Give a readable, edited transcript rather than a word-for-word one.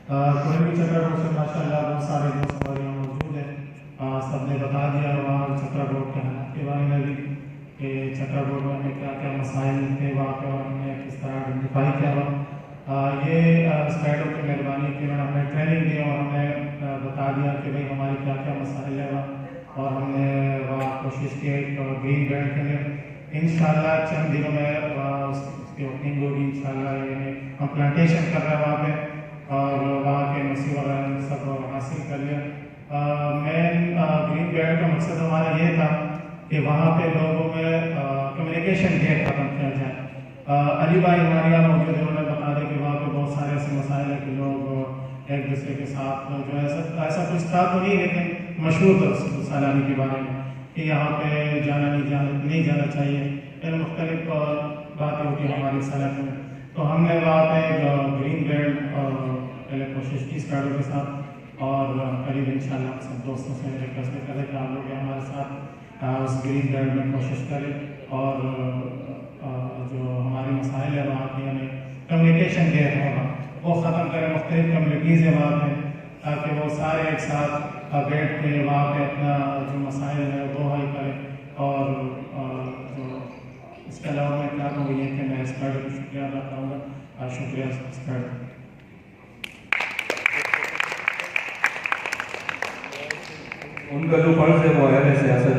کوئی چکرا روڈ سے ماشاء اللہ بہت سارے جو سواریاں موجود ہیں، سب نے بتا دیا وہاں چکرا روڈ کے حالات کے بارے میں بھی کہ چکرا روڈ میں ہمیں کیا کیا مسائل تھے وہاں پہ اور ہم نے کس طرح آئیڈینٹیفائی کیا ہوا۔ یہ اسپیڈو کی مہربانی کی انہوں نے ہمیں ٹریننگ دی اور ہمیں بتا دیا کہ بھائی ہماری کیا کیا مسائل ہے وہاں، اور ہم نے وہاں کوشش کی گرین بیلٹ کے لیے انشاءاللہ چند دنوں میں اس کی اوپننگ ہوگی انشاءاللہ۔ یعنی ہم پلانٹیشن کر رہے ہیں وہاں پہ اور وہاں کے مسئلے وغیرہ سب حاصل کر لیا۔ مین گرین بیلٹ کا مقصد ہمارا یہ تھا کہ وہاں پہ لوگوں میں کمیونیکیشن گیپ ختم کیا جائے۔ علی بھائی ہمارے یہاں موجود ہے، انہوں نے بتا دیا کہ وہاں پہ بہت سارے ایسے مسائل ہیں کہ لوگ ایک دوسرے کے ساتھ جو ہے ایسا کچھ تھا تو نہیں، لیکن مشہور تھا سیلانی کے بارے میں کہ یہاں پہ جانا نہیں جانا چاہیے، ان مختلف باتیں ہوتی ہیں ہماری سڑک میں۔ تو ہم نے وہاں پہ گرین بیلٹ پہلے کوشش کی اسپیڈو کے ساتھ، اور قریب انشاءاللہ ہم سب دوستوں سے ریکویسٹ کریں کہ آپ لوگ ہمارے ساتھ اس گرین بیلٹ میں کوشش کریں اور جو ہمارے مسائل ہیں وہاں کی ہمیں کمیونیکیشن گیپ ہوگا وہ ختم کریں۔ مختلف کمیونٹیز ہیں وہاں پہ تاکہ وہ سارے ایک ساتھ بیٹھ کے وہاں پہ اپنا جو مسائل ہے وہ حل کریں۔ اور جو اس کے علاوہ میں کیا کہوں یہ کہ میں اسپیڈو کو شکریہ ادا کروں گا۔ شکریہ اسپیڈو۔ ان کا جو فرض ہے وہ اہل سیاست